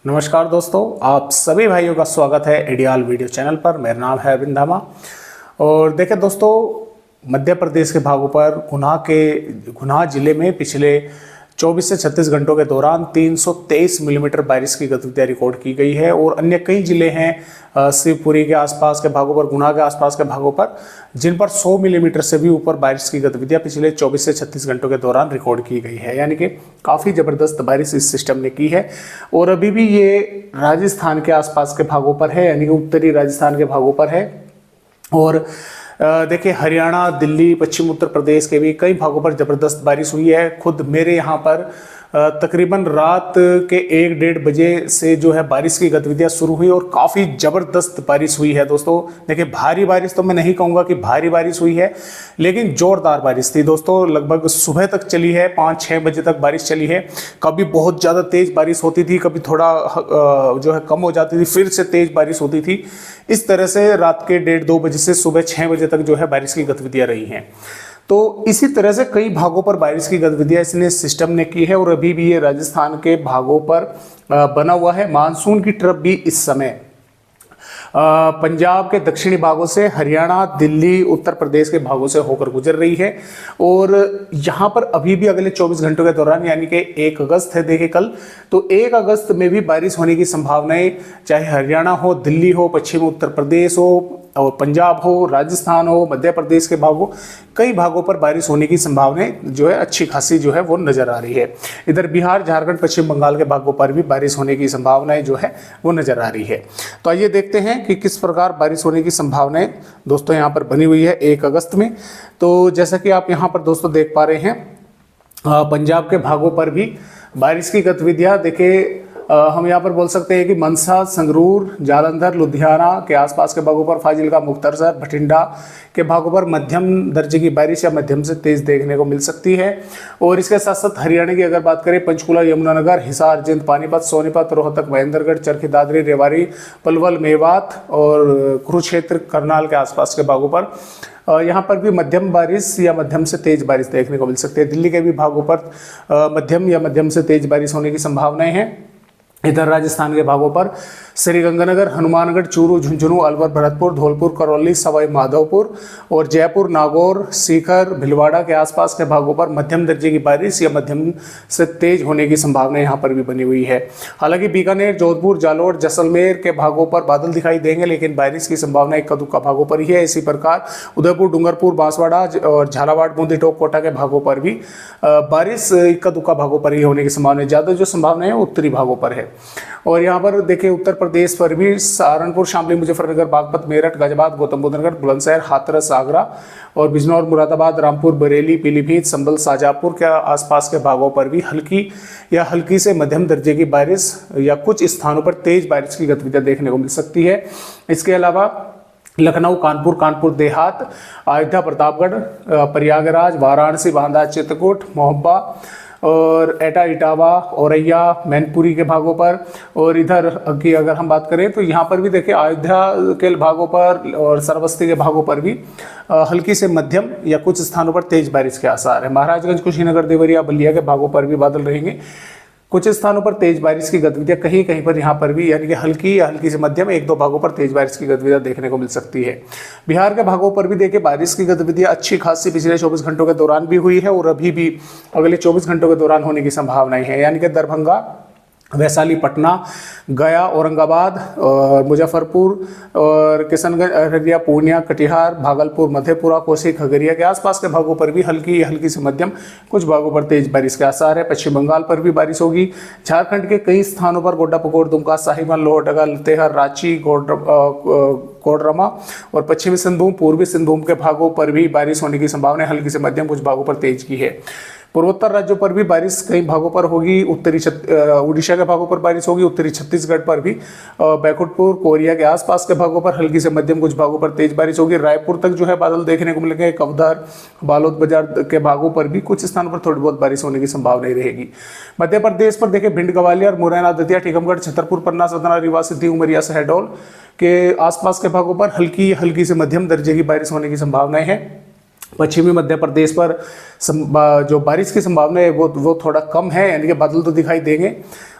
नमस्कार दोस्तों, आप सभी भाइयों का स्वागत है एडियाल वीडियो चैनल पर। मेरा नाम है अरविंद धामा। और देखें दोस्तों, मध्य प्रदेश के भागों पर गुना जिले में पिछले 24 से 36 घंटों के दौरान 323 मिलीमीटर बारिश की गतिविधियाँ रिकॉर्ड की गई है। और अन्य कई जिले हैं शिवपुरी के आसपास के भागों पर, गुना के आसपास के भागों पर, जिन पर 100 मिलीमीटर से भी ऊपर बारिश की गतिविधियाँ पिछले 24 से 36 घंटों के दौरान रिकॉर्ड की गई है। यानी कि काफ़ी ज़बरदस्त बारिश इस सिस्टम ने की है। और अभी भी ये राजस्थान के आसपास के भागों पर है, यानी कि उत्तरी राजस्थान के भागों पर है। और देखिए, हरियाणा, दिल्ली, पश्चिम उत्तर प्रदेश के भी कई भागों पर ज़बरदस्त बारिश हुई है। खुद मेरे यहाँ पर तकरीबन रात के 1-1:30 बजे से जो है बारिश की गतिविधियाँ शुरू हुई और काफ़ी ज़बरदस्त बारिश हुई है दोस्तों। देखिए, भारी बारिश तो मैं नहीं कहूँगा कि भारी बारिश हुई है, लेकिन ज़ोरदार बारिश थी दोस्तों। लगभग सुबह तक चली है, 5-6 बजे तक बारिश चली है। कभी बहुत ज़्यादा तेज़ बारिश होती थी, कभी थोड़ा जो है कम हो जाती थी, फिर से तेज़ बारिश होती थी। इस तरह से रात के 1:30-2 बजे से सुबह 6 बजे तक जो है बारिश की गतिविधियाँ रही हैं। तो इसी तरह से कई भागों पर बारिश की गतिविधियां इसने सिस्टम ने की है और अभी भी ये राजस्थान के भागों पर बना हुआ है। मानसून की ट्रफ भी इस समय पंजाब के दक्षिणी भागों से, हरियाणा, दिल्ली, उत्तर प्रदेश के भागों से होकर गुजर रही है। और यहाँ पर अभी भी अगले 24 घंटों के दौरान, यानी कि 1 अगस्त है, देखिए कल, तो 1 अगस्त में भी बारिश होने की संभावनाएं, चाहे हरियाणा हो, दिल्ली हो, पश्चिम उत्तर प्रदेश हो और पंजाब हो, राजस्थान हो, मध्य प्रदेश के भागों, कई भागों पर बारिश होने की संभावनाएं जो है अच्छी खासी जो है वो नजर आ रही है। इधर बिहार, झारखंड, पश्चिम बंगाल के भागों पर भी बारिश होने की संभावनाएं जो है वो नजर आ रही है। तो आइए देखते हैं कि किस प्रकार बारिश होने की संभावनाएं दोस्तों यहाँ पर बनी हुई है 1 अगस्त में। तो जैसा कि आप यहाँ पर दोस्तों देख पा रहे हैं, पंजाब के भागों पर भी बारिश की गतिविधियां देखिए, हम यहाँ पर बोल सकते हैं कि मनसा, संगरूर, जालंधर, लुधियाना के आसपास के भागों पर, फाजिलका, मुक्तसर, भटिंडा के भागों पर मध्यम दर्जे की बारिश या मध्यम से तेज देखने को मिल सकती है। और इसके साथ साथ हरियाणा की अगर बात करें, पंचकुला, यमुनानगर, हिसार, जिंद, पानीपत, सोनीपत, रोहतक, महेंद्रगढ़, चरखी दादरी, रेवाड़ी, पलवल, मेवात और कुरुक्षेत्र, करनाल के आसपास के भागों पर यहाँ पर भी मध्यम बारिश या मध्यम से तेज बारिश देखने को मिल सकती है। दिल्ली के भी भागों पर मध्यम या मध्यम से तेज बारिश होने की संभावनाएं हैं। इधर राजस्थान के भागों पर श्रीगंगानगर, हनुमानगढ़, चूरू, झुंझुनू, अलवर, भरतपुर, धौलपुर, करौली, सवाई माधोपुर और जयपुर, नागौर, सीकर, भीलवाड़ा के आसपास के भागों पर मध्यम दर्जे की बारिश या मध्यम से तेज होने की संभावना यहाँ पर भी बनी हुई है। हालांकि बीकानेर, जोधपुर, जालोर, जैसलमेर के भागों पर बादल दिखाई देंगे, लेकिन बारिश की संभावना इक्का दुक्का भागों पर ही है। इसी प्रकार उदयपुर, डूंगरपुर, बांसवाड़ा और झालावाड़, बूंदी, टोंक, कोटा के भागों पर भी बारिश इक्का दुक्का भागों पर ही होने की संभावना है। ज़्यादा जो संभावना है उत्तरी भागों पर है। और यहाँ पर देखिए, उत्तर प्रदेश पर भी सहारनपुर, शामली, मुजफ्फरनगर, बागपत, मेरठ, गाजियाबाद, गौतम बुद्ध नगर, बुलंदशहर, हाथरस, आगरा और बिजनौर, मुरादाबाद, रामपुर, बरेली, पीलीभीत, संभल, शाजापुर के आसपास के भागों पर भी हल्की या हल्की से मध्यम दर्जे की बारिश या कुछ स्थानों पर तेज बारिश की गतिविधियां देखने को मिल सकती है। इसके अलावा लखनऊ, कानपुर देहात, अयोध्या, प्रतापगढ़, प्रयागराज, वाराणसी, बांदा, चित्रकूट, मोहब्बा और एटा, इटावा, औरैया, मैनपुरी के भागों पर। और इधर की अगर हम बात करें तो यहाँ पर भी देखिए, अयोध्या के भागों पर और सरबस्ती के भागों पर भी हल्की से मध्यम या कुछ स्थानों पर तेज बारिश के आसार है। महाराजगंज, कुशीनगर, देवरिया, बलिया के भागों पर भी बादल रहेंगे। कुछ स्थानों पर तेज बारिश की गतिविधियां कहीं कहीं पर यहाँ पर भी, यानी कि हल्की या हल्की से मध्यम 1-2 भागों पर तेज बारिश की गतिविधियां देखने को मिल सकती है। बिहार के भागों पर भी देखिए, बारिश की गतिविधियां अच्छी खासी पिछले 24 घंटों के दौरान भी हुई है और अभी भी अगले 24 घंटों के दौरान होने की संभावनाएं हैं। यानी कि दरभंगा, वैशाली, पटना, गया, औरंगाबाद और मुजफ्फरपुर और किशनगंज, अररिया, पूर्णिया, कटिहार, भागलपुर, मधेपुरा, कोसी, खगड़िया के आसपास के भागों पर भी हल्की से मध्यम, कुछ भागों पर तेज बारिश के आसार है। पश्चिम बंगाल पर भी बारिश होगी। झारखंड के कई स्थानों पर गोड्डा, पकोड़, दुमका, साहिबगंज, लोहरदगा, लतेहर, रांची, कोडरमा और पश्चिमी सिंहभूम, पूर्वी सिंहभूम के भागों पर भी बारिश होने की संभावना है। हल्की से मध्यम, कुछ भागों पर तेज की है। पूर्वोत्तर राज्यों पर भी बारिश कई भागों पर होगी। उड़ीसा के भागों पर बारिश होगी। उत्तरी छत्तीसगढ़ पर भी बैकुंठपुर, कोरिया के आसपास के भागों पर हल्की से मध्यम, कुछ भागों पर तेज बारिश होगी। रायपुर तक जो है बादल देखने को मिलेंगे। कवधर, बालोद बाजार के भागों पर भी कुछ स्थानों पर थोड़ी बहुत बारिश होने की संभावना रहेगी। मध्य प्रदेश पर देखिए, भिंड, ग्वालियर, मुरैना, दतिया, टीकमगढ़, छतरपुर, पन्ना, सतना, रीवा, सिद्धि, उमरिया, शहडोल के आसपास के भागों पर हल्की से मध्यम दर्जे की बारिश होने की संभावनाएं हैं। पश्चिमी मध्य प्रदेश पर जो बारिश की संभावना है वो थोड़ा कम है, यानी कि बादल तो दिखाई देंगे।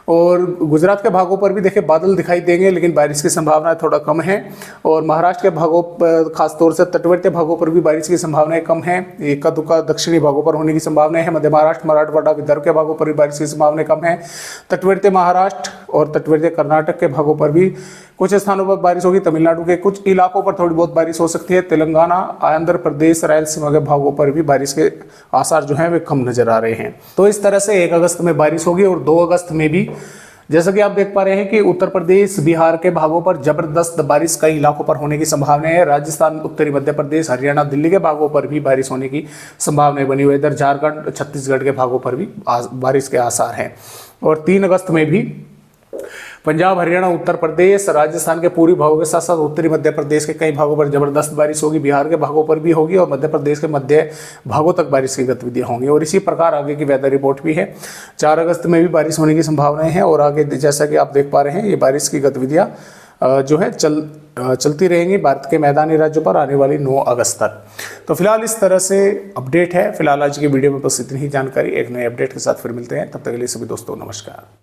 और गुजरात के भागों पर भी देखिए बादल दिखाई देंगे, लेकिन बारिश की संभावनाएं थोड़ा कम है। और महाराष्ट्र के भागों पर, खासतौर से तटवर्ती भागों पर भी बारिश की संभावनाएं कम है। इक्का दुक्का दक्षिणी भागों पर होने की संभावना है। मध्य महाराष्ट्र, मराठवाड़ा, विदर्भ के भागों पर भी बारिश की संभावनाएं कम है। तटवर्ती महाराष्ट्र और तटवर्ती कर्नाटक के भागों पर भी कुछ स्थानों पर बारिश होगी। तमिलनाडु के कुछ इलाकों पर थोड़ी बहुत बारिश हो सकती है। तेलंगाना, आंध्र प्रदेश, रायलसीमा के भागों पर भी बारिश के आसार जो हैं वे कम नजर आ रहे हैं। तो इस तरह से 1 अगस्त में बारिश होगी। और 2 अगस्त में भी जैसा कि आप देख पा रहे हैं कि उत्तर प्रदेश, बिहार के भागों पर जबरदस्त बारिश कई इलाकों पर होने की संभावना है। राजस्थान, उत्तरी मध्य प्रदेश, हरियाणा, दिल्ली के भागों पर भी बारिश होने की संभावनाएं बनी हुई है। इधर झारखंड, छत्तीसगढ़ के भागों पर भी बारिश के आसार हैं। और 3 अगस्त में भी पंजाब, हरियाणा, उत्तर प्रदेश, राजस्थान के पूर्वी भागों के साथ साथ उत्तरी मध्य प्रदेश के कई भागों पर जबरदस्त बारिश होगी। बिहार के भागों पर भी होगी और मध्य प्रदेश के मध्य भागों तक बारिश की गतिविधियां होंगी। और इसी प्रकार आगे की वेदर रिपोर्ट भी है। 4 अगस्त में भी बारिश होने की संभावनाएं हैं। और आगे जैसा कि आप देख पा रहे हैं, ये बारिश की गतिविधियां जो है चलती रहेंगी भारत के मैदानी राज्यों पर आने वाली 9 अगस्त तक। तो फिलहाल इस तरह से अपडेट है। फिलहाल आज की वीडियो में बस इतनी ही जानकारी। एक नए अपडेट के साथ फिर मिलते हैं, तब तक के लिए सभी दोस्तों नमस्कार।